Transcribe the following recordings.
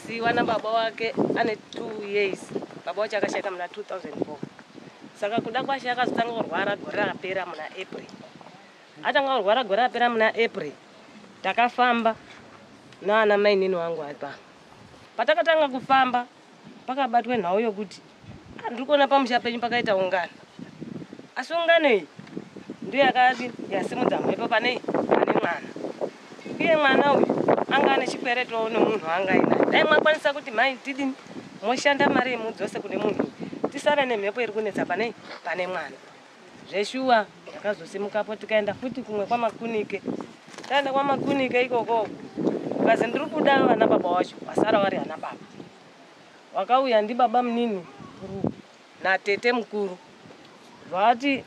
akasiiwa nababa wake ane 2 years. Baba wacho akashayika muna 2004. Saka kuda kwashe akazotanga kurwara gore rakapera muna April. Atanga kurwara gore rapera muna April. Takafamba naana mai nini wangu apa. Patakatanga kufamba pakabatwe nhau yokuti ndiri kuona pamusha penyu pakaita ungano. Asi ungano iyi ndiyo yakati yasimudza mhepo pane mwana. Iye mwana uyu anga ane chikwereto nomunhu anga ina. Dai mwakwanisa kuti mai tidini moshanda mari yemudzose kune munhu. Tisara nemhepo iri kunetsa pane mwana. Zveshuwa yakazosimukapo tikaenda futi kumwe kwamakunike. Taenda kwamakunike ikoko. Kazi ndiri kuda vana baba wacho wasara wari ana baba. Wakauya ndi baba munini na tete mukuru. Vati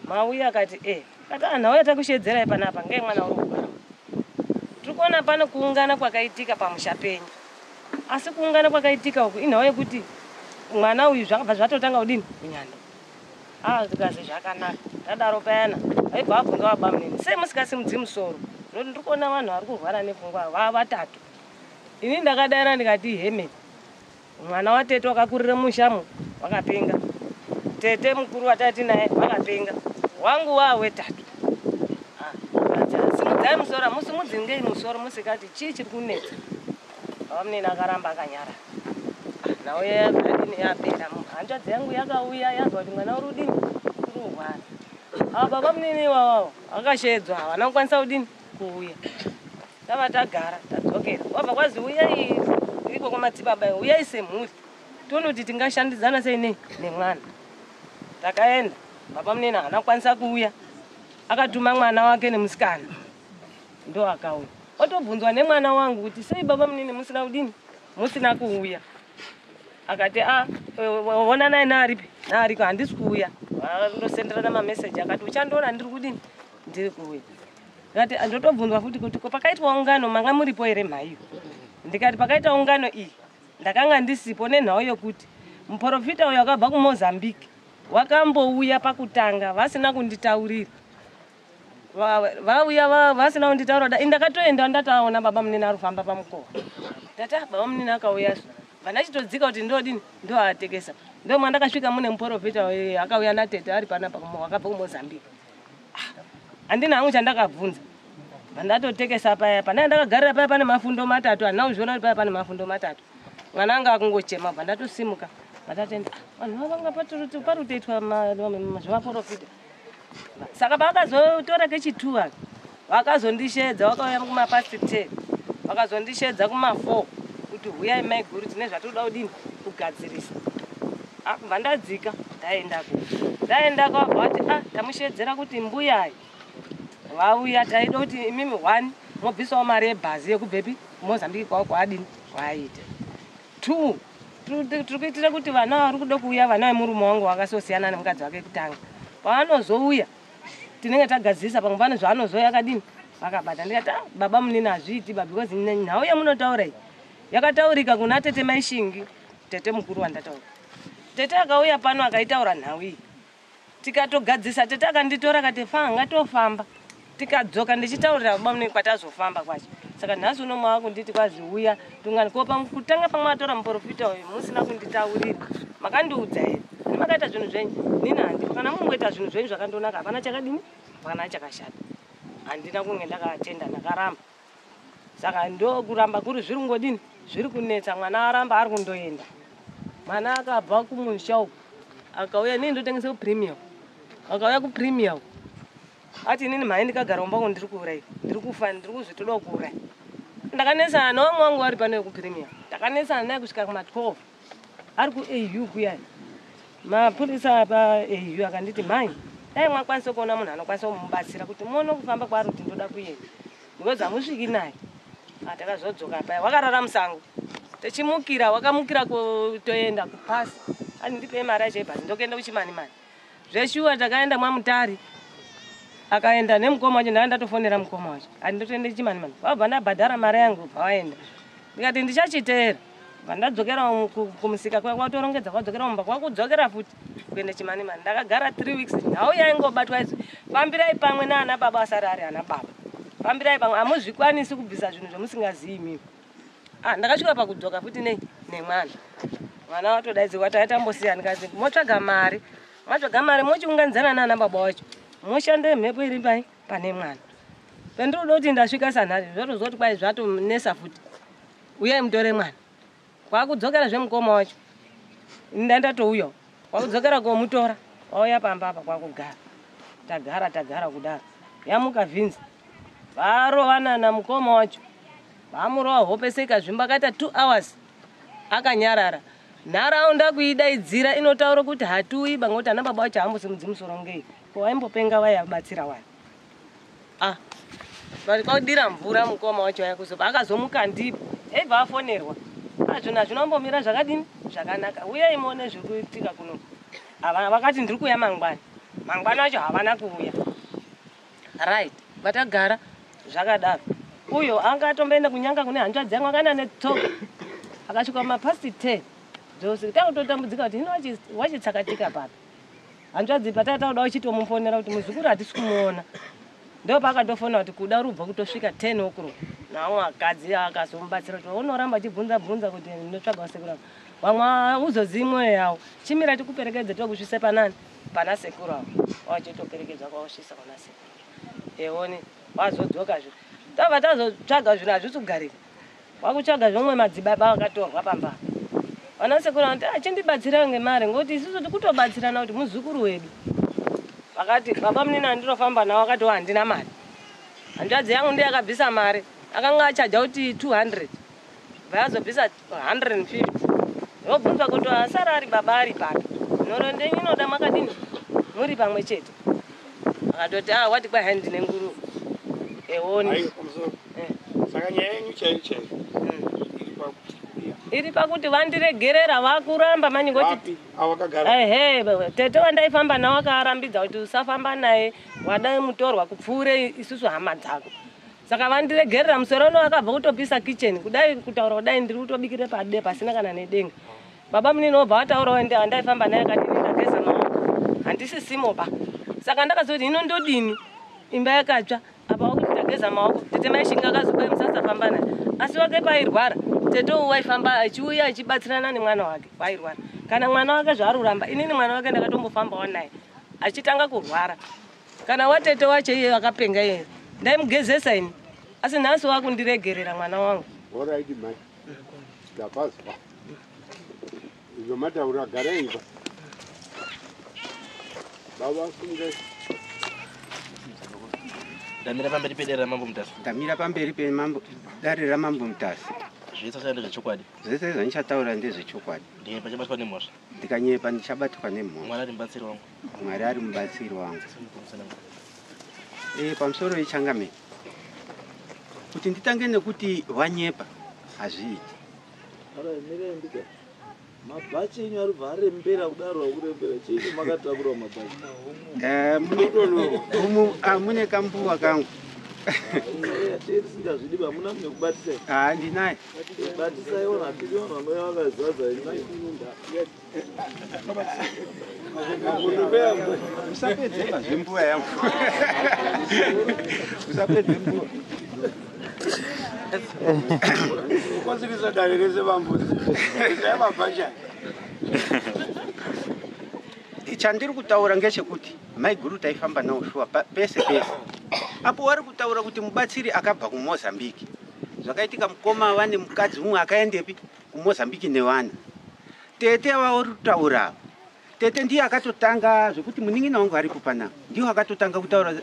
mauya akati kati anhauya takushedzerai panapa ngei mwana uri kurwara. Tiri kuona pano kuungana kwakaitika pamusha penyu. Asi kuungana kwakaitika uku inhau yekuti mwana uyu zvakabva zvatotanga kudini kunyanda. Tikazi zvakanaka. Tadaro payana. Aibva abvunza baba munini. Sei musingasimudzi musoro? Ndiri kuona vanhu vari kurwara nepfungwa vatatu. Ini ndakadana ndikati heme. Mwana wa tete wakakurira mushamo wakapenga. Tete mukuru watati naye wakapenga. Wangu wetatu. Simudzai musoro, musimudzingei musoro musikati chii chiri kunetsa. Baba munini akaramba akanyara. Nawo yadini yapera. Hanzvadzi yangu yakauya yazwa kuti mwana uri kudini uri kurwara. Baba munini wawo akashedzwa havana kukwanisa kudini kuuya. Tava tagara tadzokera. Wabva kwazi uyai iko kwamadzibaba uyai semhuri. Tione kuti tingashandidzana sei nemwana. Takaenda. Baba munini haana kukwanisa kuuya. Akatuma mwana wake nemusikana. Ndo akauya. Otobvunzwa nemwana wangu kuti sei baba munini musina kudini musina kuuya. Akati onanai naaripi naariko handisi kuuya. Vandosenderana mameseji akati uchandoona ndiri kudini ndiri kuuya. Ngati andotobvunzwa futi kuti pakaitwa ungano manga muripo ere mhaiyo. Ndikati pakaita ungano iyi ndakanga ndisipo nenhau yokuti muprofita uyo akabva kuMozambique wakambouya pakutanga vasina kunditaurira. Vauya vasina kunditaurira. Ndakatoenda ndataona baba munini ari kufamba pamukova. Tata baba munini akauya. Vandachitodzika kuti ndodini ndo atekesa. Ndo mwandakasvika mune muprofita akauya natete ari panapa wakabva kuMozambique. Handina hangu chandakabvunza. Vandatotekesa paya pana ndakagarira paya pane mafundo matatu anozviona kuti paya pane mafundo matatu. Mwana anga akungochema vandatosimuka. Vatatenda vanhu vanga parutoitwa zvaprofita. Saka vakazotora kechituwa vakazondishedza vakauya kumapasti 10 vakazondishedza kuma4 kuti huyai mai guru tine zvatoda kudini kugadzirisa. Kubva ndadzika ndaenda kwavati tamushedzera kuti mbuyai vauya taida kuti imimi 1 mobvisawo mari yebhazi yekubvepi Mozambique kwavo kwaadini kwaaita. 2 tiri kuitira kuti vana vari kuda kuuya vana vemurume wangu vakasosiyana nemukadzi wake kutanga. Pavanozouya tinenge tagadzirisa pamwe pane zvaanozoya akadini vakabata. Ndikati baba munini hazviiti because nhau yamunotaura iyi yakataurika kuna tete maishingi tete mukuru wandataura. Tete akauya pano akaitaura nhau iyi. Tikatogadzisa tete akanditora akati ngatofamba. Tikadzoka ndichitaurira baba munini kwatazofamba kwacho. Saka nhasi uno mwakunditi kwazi uya tunganikopa kutanga pamwe atora muprofita uyu musina kunditaurira. Makandiudza here. Makaita zvinhu zvenyu. Nini handiko kana mungoita zvinhu zvenyu zvakandonaka hapana chakadini hapana chakashata. Handina kunge ndakatenda ndakaramba. Saka ndo kuramba kuri zviri ngodini zviri kunetsa mwana aramba ari kundoenda. Mwana akabva kumusha uku akauya nini ndotengesa kupremium. Akauya kupremium. Ati nini mai ndikagara umba ndiri kuurai. Ndiri kufa ndiri kuzvitoda kuurai. Ndakanesana nomwe wangu ari pano kupremium. Ndakanesana naye kusvika kuma 12. Ari kuAU kuya. Mapurisa paAU akanditi mai dai mwakwanisa kuona munhu anokwanisa kumubatsira kuti muone kufamba kwaari kuti ndoda kuenda. Because hamusviki naye. Takazodzoka paya wakarara musango. Techimukira wakamukira kutoenda kupasi. Andipe mari yacho yebhazi ndokuenda kuchimanimani. Zveshuwa takaenda mwamutari. Akaenda nemukoma wacho ndanga ndatofonera mukoma wacho. Ndotoenda kuchimanimani. Wabva ndabhadhara mari yangu pawaenda. Ndikati ndichachiteera. Vandadzokera kumusika kwatorongedza kwadzokera mumba kwakudzokera futi kuenda chimanimani. Ndakagara 3 weeks. Nhau yaingobatwa izvo. Fambirai pamwe naana baba asari ari ana baba. Fambirai pamwe hamuzvikwanisi kubvisa zvinhu zvamusingazivi imimi. ndakasvika pakudzoka futi nemwana mwana watodaidzirwa taitambosiyana kazi motsvaga mari matsvaga mari mochiunganidzana nana baba wacho moshande mhepo iri pane mwana pendiroda kuti ndasvika sanhari zvotozoti kwai zvatonesa futi uyai mutore mwana kwakudzokera zvemukoma wacho ndatouyawo kwakudzokera komutora wauya pamba apa kwakugara tagara kudaro yamuka vhinzi varovana namukoma wacho vamurova hope seikazvimba akaita 2 hours akanyarara nharaunda kuidaidzira inotaura kuti hatuiba ngekuti ana baba wacho hambosimudzi musoro ngei ko waimbopenga vaiabatsira wani kwaudira mvura mukoma wacho yakuzopa akazomuka ndipo eibva afonerwa zvona zvinombomira zvakadini zvakanaka uyai muone zviri kuitika kuno vakati ndiri kuuya mangwana wacho havana kuuya right vatagara zvakadaro uyo anga atomboenda kunyanga kune hanzva dzangu akaenda netsoka akasvika mapasti 10 dzosi takutotambudzika kuti hino wachitsakatika papi hanzva dzipa tatauda uchitomufonera kuti muzukuru hatisi kumuona ndo pakatofona kuti kuda rubva kutosvika 10 okuro nawo akadzi akazomubatsira kuti unoramba achibvunza kuti ndinotsvaga sekuru vamwe uzozivi mwoyo yawo chimira tikuperekedze tokusvise pana sekuru avo wachitoperekedzwa kwawosvisa kuna sekuru eoni wazodzokazvo tava tazotsvaga zvinhu hazvisi kugarika wakutsvaga zvomwe madzibaba akatorwa pamba vana sekuru vanoti achindibatsirawo ngemari ngekuti isusu tikutobatsirana kuti muzukuru wedu vakati baba munini andinofamba nawo akati handina mari hanzvadzi yangu ndiye akabvisa mari akanga achaja kuti 200 vayazobvisa 150 yobvunzwa kuti asara ari baba ari papi nhoro ndenyu inoda makadini muri pamwe chete akatoti wati kwai hai ndine nguru eoni saka nyaya yenyu chaiyo iri pakuti vandiregerera vakuramba manyingoti tete wandaifamba nawo akarambidza kuti usafamba naye wadai mutorwa kupfuure isusu hama dzako saka vandiregerera musoro uno akabva kutopisa kicheni kudai kutaura kudai ndiri kutobikire pade pasina kana nedenga baba munini obva wataurawo wandaifamba naye akadini ndageza maoko handisisimoba saka ndakazoti hino ndodini imba yakatsva apa wakuti ndageza maoko tete maishinga akazopai musasafamba naye asi wake pairwara tete waifamba achiuya achibatsirana nemwana wake wairwara kana mwana wake zvaaruramba inini mwana wake ndakatombofambawo naye achitanga kurwara kana watete wacho iye akapenga iye ndaimugezesa ini asi nhasi wakundiregerera mwana wangu oraiti mai ndapazwa izvo mataura gareimba baba sunge ndamira pamberi pedare ramambo mutasi ndamira pamberi pedare ramambo mutasi zvese zvaita ndezvechokwadi zvese zvandichataura ndezvechokwadi nyepa chabatwa nemhosva ndikanyepa ndichabatwa nemhosva mwari ari mubatsiri wangu mwari ari mubatsiri wangu pamusoro yechangameni kuti nditange nekuti wanyepa hazviiti mabhachi enyu ari bva arembera kudaro akurembera chiini makatakura mabhachi mune kambuwa kangu tisingazvidi hamuna mune kubatisai ndinaye batisaiwo natiriona vanoya vakazaza usapedze zvembuwa yangu usapedze mbuwa ukonzeresa dare rese vambuzi mabhacha chandiri kutaura ngechekuti mai guru taifamba nawo shuwa pese apo wari kutaura kuti mubatsiri akabva kuMozambique zvakaitika mukoma vane mukadzi mumwe akaendepi kuMozambique nevana tete wauri kutaura tete ndiye akatotanga zvekuti munin'ina wangu ari kupana ndiwo akatotanga kutaura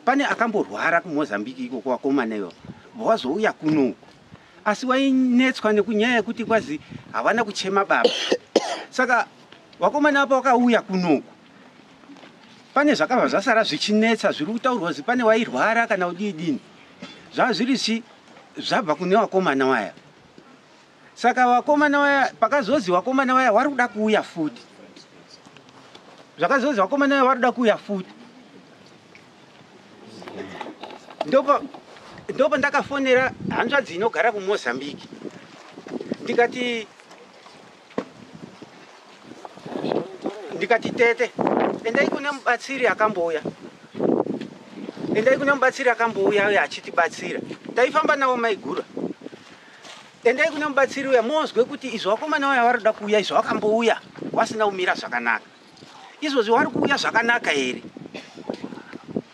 pane akamborwara kuMozambique iko kwakomana ivo vazouya kuno asi wainetswa nekunyaya yekuti kwazi havana kuchema baba saka wakomana apa wakauya kunoku pane zvakabva zvasara zvichinetsa zviri kutaurwa kuti pane wairwara kana udidini zvava zviri zvabva kune wakomana waya saka wakomana waya pakazozi wakomana waya wari kuda kuuya futi zvakazozi wakomana waya wari kuda kuuya futi ndopa ndakafonera hanzvadzi inogara kuMozambique ndikati tete endai kune mubatsiri akambouya uye achitibatsira taifamba nawo maigura endai kuna mubatsiri uya mozwe kuti izvo vakomana vaya vari kuda kuuya izvo vakambouya vasina kumira zvakanaka. Izvozvi vari kuuya zvakanaka here?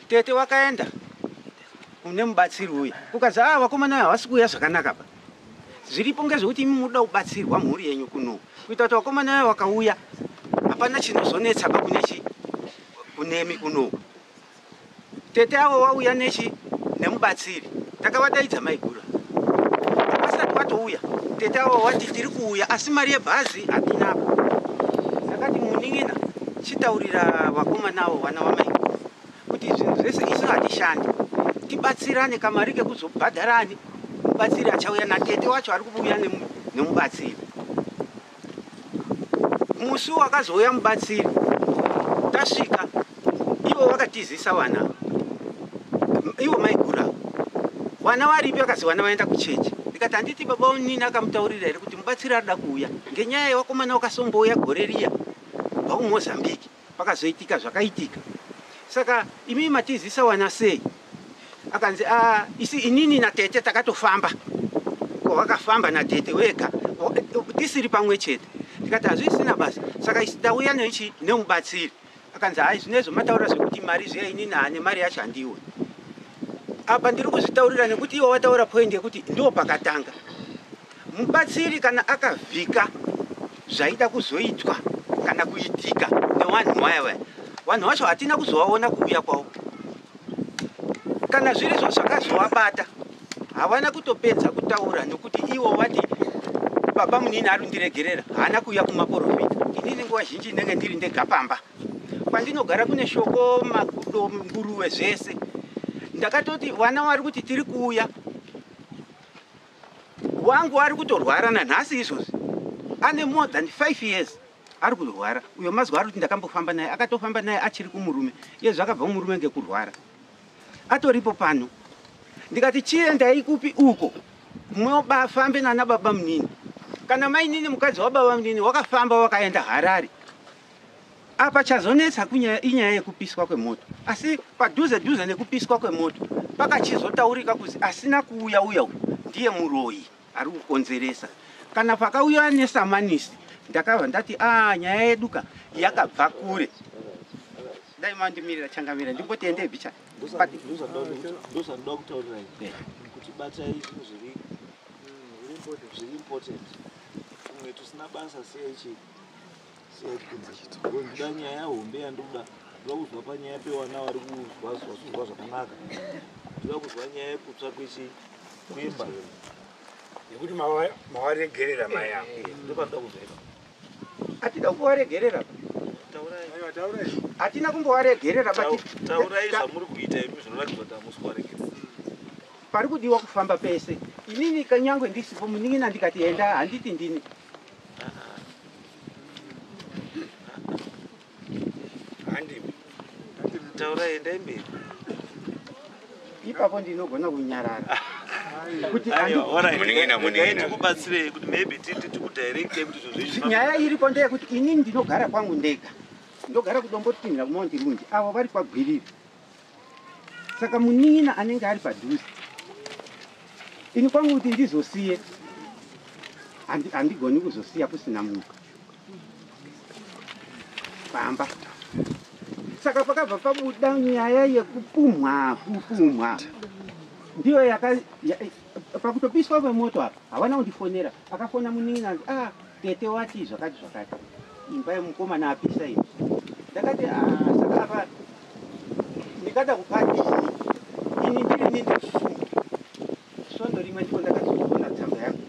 Tete wakaenda kune mubatsiri uya kukazi vakomana vaya havasi kuuya zvakanaka pa. Zviripo ngezvekuti imi munoda kubatsirwa mhuri yenyu kuno kuita kuti vakomana vaya vakauya hapana chinozonetsa pa kunemi kuno. Tete avo wauya nemubatsiri takavadaidza Maigura vasati vatouya. Tete avo wati tiri kuuya asi mari yebhazi hatinapo. Sakati Muning'ina chitaurira vakomana avo vana vaMaigura kuti zvinhu zvese isu hatishandi, tibatsirane kamari kekuzobhadharani. Mubatsiri achauya natete wacho ari kuuya nemubatsiri. Musi wakazouya mubatsiri tasvika ivo vakatizisa vana ivo Maigura vana varipi vakazi vana vaenda kuchechi. Ndikati handiti baba unini akamutaurira here kuti mubatsiri arida kuuya ngenyaya yevakomana vakasomboya gore riya vakuMozambique pakazoitika zvakaitika. Saka imi matizisa vana sei? Akanzi isi inini natete takatofamba kwavakafamba natete wega tisiri pamwe chete. Ndikati hazvisina basa. Saka isi tauya nemubatsiri. Akanzi zvinezvo mataura zvekuti mari zviya inini hane mari yacho handiwe. Apa ndiri kuzvitaurira nekuti ivo vataura point yekuti ndo pakatanga. Mubatsiri kana akavhika zvaida kuzoitwa kana kuitika nevanhu vaya vanhu vacho hatina kuzovaona kuuya kwavo. Kana zviri zvakazovabata havana kutopedza kutaura nekuti ivo vati baba Munini ari kundiregerera haana kuuya kumaprofita. Inini nguva zhinji ndenge ndiri ndega pamba kwandinogara kune shoko magudo nguruve zvese. Ndakatoti vana vari kuti tiri kuuya wangu ari kutorwara nanhasi izvozvi ane more than 5 years ari kurwara. Uyo mazwa ari kuti ndakambofamba naye akatofamba naye achiri kumurume iye zvakabva kumurume ngekurwara atoripo pano. Ndikati chiendai kupi uko mobafambe nana baba Munini. Kana mainini mukadzi wababa Munini wakafamba wakaenda Harare apa chazonetsa inyaya yekupiswa kwemoto. Asi padhuze dhuze nekupiswa kwemoto pakachizotaurika kuzi asina kuuya uya ndiye muroyi ari kukonzeresa. Kana pakauya nesamanisi ndakabva ndati nyaya yeduka yakabva kure. Dai mandimirira changamira ndimbotiende bicha. Ndosandoda kutaurira kuti batai zvinhu zviri important. Umwe tusina basa sei ndoda nyaya hombe yandoda kuzwa panyaya pevana vari kuzwa zvakanaka. Ndoda kuzwa nyaya yekutsva kwemba nekuti mavaregerera mai yangu ndopanoda kuzvaika. Hatida kumbovaregerera. Hatina kumbovaregerera. Taurai zvamuri kuita imi zvinoratidza kuti hamusi kuvaregerera. Pari kudiwa kufamba pese. Inini kanyangwe ndisipo Muning'ina ndikati enda handiti ndini. Taurai endai mberi. Ipapo ndinogona kunyarara. Kuti Muning'ina kubatsirei kuti maybe tikutirectei kuti zvozvi. Nyaya iripo ndeyekuti inini ndinogara kwangu ndega. Ndogara kudombotipinda kuMount Runji avo vari kwaGwiriri. Saka Muning'ina anenge ari padhuze. Ini kwangu kuti ndizosiye handigoni kuzosiya kusina munhu pamba. Saka pakabva pabuda nyaya yekupumwa ndiyo pakutopiswa kwemoto apa havana kundifonera. Akafona Muning'ina tete wati zvakati imba yemukomana apisa iyi. Ndakati saka apa ndikada kupati ini ndiri ndikufunga svondo rimwe ndipo ndakazoona tsamba yangu.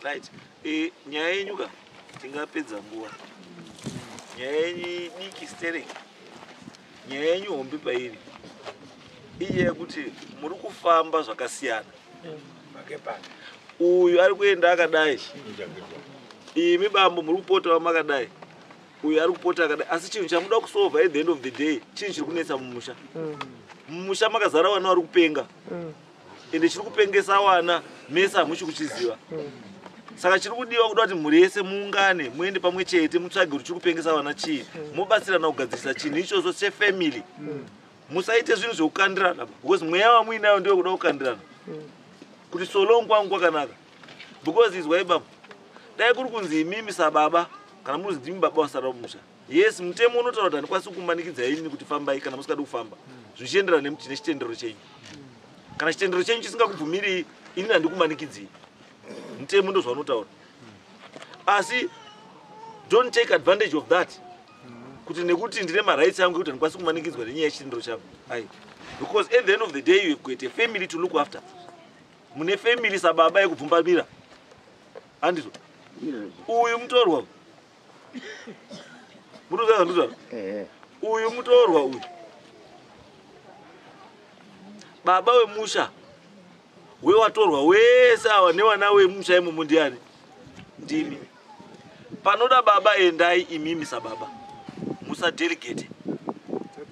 Right. Nyaya yenyuka tingapedza nguva. Nyaya yenyu diki stereki. Nyaya yenyu hombe pairi iye yekuti muri kufamba zvakasiyana. Uyu ari kuenda akadai. Imi bambo muri kupota makadai. Uyu ari kupota akadai. Asi chinhu chamuda kusolva at the end of the day chinhu chiri kunetsa mumusha. Mumusha makazara vana vari kupenga. Ende chiri kupengesa vana mese hamuchi kuchiziva. Saka chiri kudiwa kuda kuti mhuri yese muungane muende pamwe chete mutsvage kuti chiri kupengesa vana chii. Mubatsirana kugadzirisa chinhu ichocho sefamily. Musaite zvinhu zvokukandirana because mweya wamuinayo ndewe kuda kukandirana. kuti solong kwangu kwakanaka because izwa ibaba dai kuri kunzi imimi sababa kana muzi ndimi baba wasara musha yes mutemo unotaura kuti andikwanisi kumanikidza ini kuti fambai kana musikadi kufamba zvichienderana nemutine chitendero chenyu kana chitendero chenyu chisingakubvumiri ini handikumanikidzi mutemo ndo zvaunotaura asi don't take advantage of that kuti nekuti ndine marights angu kuti ndikwanisi kumanikidzwa nenyaya yechitendero changu ai because at the end of the day you have got a family to look after mune family sababa yekubvumbamira handizvo uyu mutorwa mutoziva ndizvo uyu mutorwa uyu baba wemusha wewatorwa wese awa newana wemusha imomo ndiani ndimi panoda baba endai imimi sababa musadelegate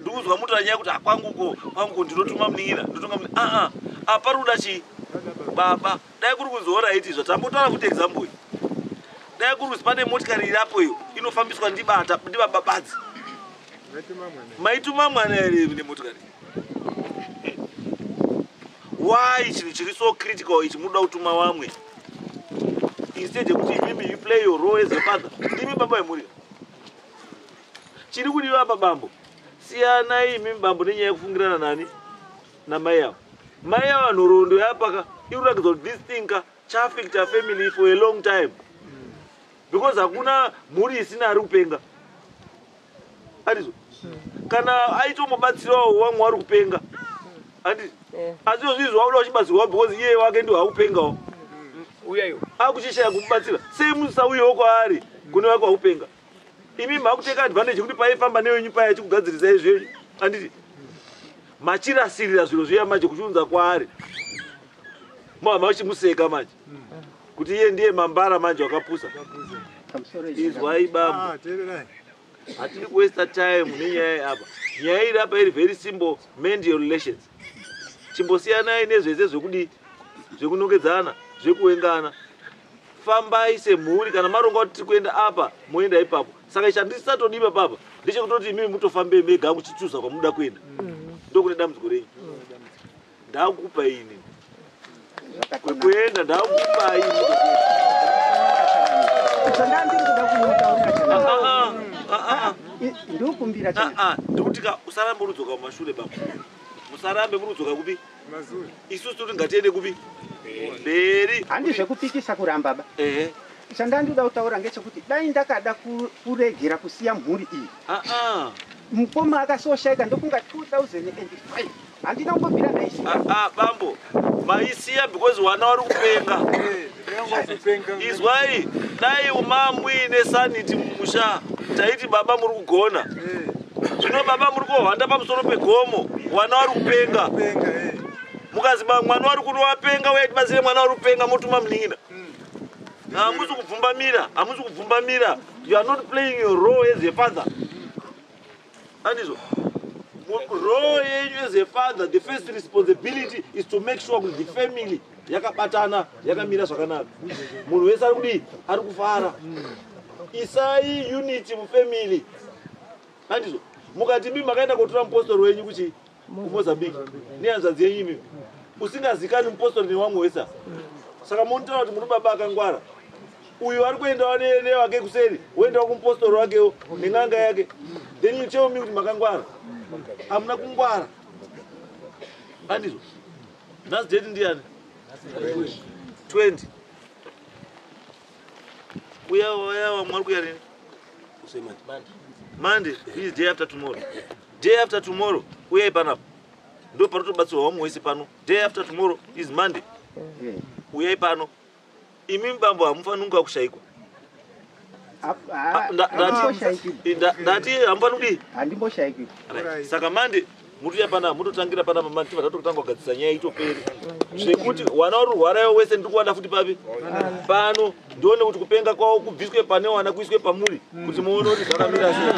ndikuzwa mutora nyaya kuti kwanguko ndinotuma muningira ndotonga apari kuda chii baba dai kuri kunzora itizva tambotaura kuti example dai kuri kuzi pane motikari irapo iyo inofambiswa ndibababadzi maituma mwana here nemotikari why chinhu chiri so critical ichi munoda kutuma vamwe instead yekuti imimi you play your role as a father ndimi baba vemhuri chiri kudiwa apa bambo siyanai imimi bambo nenyaya yekufungirana nani namai avo mai avo nhoroondo yapaka irikuratidza kuti this thing chaaffect a family for a long time because hakuna mhuri isina ari kupenga handizvo kana aitomubatsirawo wamwe wari kupenga handizvo asi izvozvizvo wakuda uchibatsirwa because iye wake ndiwo akupengawo uyayo akuchishaya kumubatsira sei musauyewo kwaari kune wake wakupenga imi makuteka advantage yekuti paifamba newenyu paya achikugadzirisa izvezvi handiti machirasirira zviro zviya manje kuchiunza kwaari mama vachimuseka manje kuti iye ndiye mambara manje wakapusa izwai bambo hatiri kuwaste time nenyaya apa nyaya iri apa iri very simple mend your relations chimbosiyanai nezvese zvekudi zvekunongedzana zvekuengana fambai semhuri kana maronga kuti tiri kuenda apa moenda ipapo saka chandisatodipa papa ndechekutoti imimi mutofambe mega muchichuza kwamuda kuenda ndokune dambudziko renyu ndakupa ini kwekuenda ndakupa ini ndikutika usarambe urudzoka mumashure baba musarambe murudzoka kupi isusu toti ngatiende kupi mberi handi zvekupikisa kuramba ba chandandida kutaura ngechekuti dai ndakada kuregera kusiya mhuri iyi mukoma akasoshaika ndokunga 2005 handina kungobvira daisiya bambo maisiya because wana wari kupenga izwai dai umamuine sanity mumusha taiti baba muri kugona zvino baba muri kuhwanda pamusoro pegomo wana wari kupenga mukazi mwana wari kunowapenga weitibatsire mwana wari kupenga motuma munin'ina hamusi kubvumbamira you are not playing your role as a father handizvo role yenyu as a father the first responsibility is to make sure kuti the family yakabatana yakamira zvakanaka munhu wese ari kudii ari kufara isai unity mufamily handizvo mukati mimi makaenda kotora mupostori wenyu kuchi kumozambique nehanzvadzi yenyu imimi usingazikani mupostori newamwe wesa saka munotaura kuti muri baba akangwara uyu ari kuendawo newake kuseri woendawo kumupostori wakewo nen'anga yake then you tell me kuti makangwara hamuna kungwara handizvo nhasi date ndiani 20 uyawa mwari kuya rini Monday is day after tomorrow. Day after tomorrow uyai panapo ndo parotobatsirwa wamwe wese pano. Day after tomorrow is Monday uyai pano imimi bambo hamufaniri kunga kushaikwa ndati hamufani kudii handimboshaikwi saka Monday mutuya panapa mutotangira panapa mani tiva tatotanga kugadzisa nyaya itoperi zvekuti wana uri rwaraiwo wese ndiri kuwanda futi papi pano ndione kuti kupenga kwawo kubviswe pane wana kuiswe pamuri kuti muone kuti zvakamira sei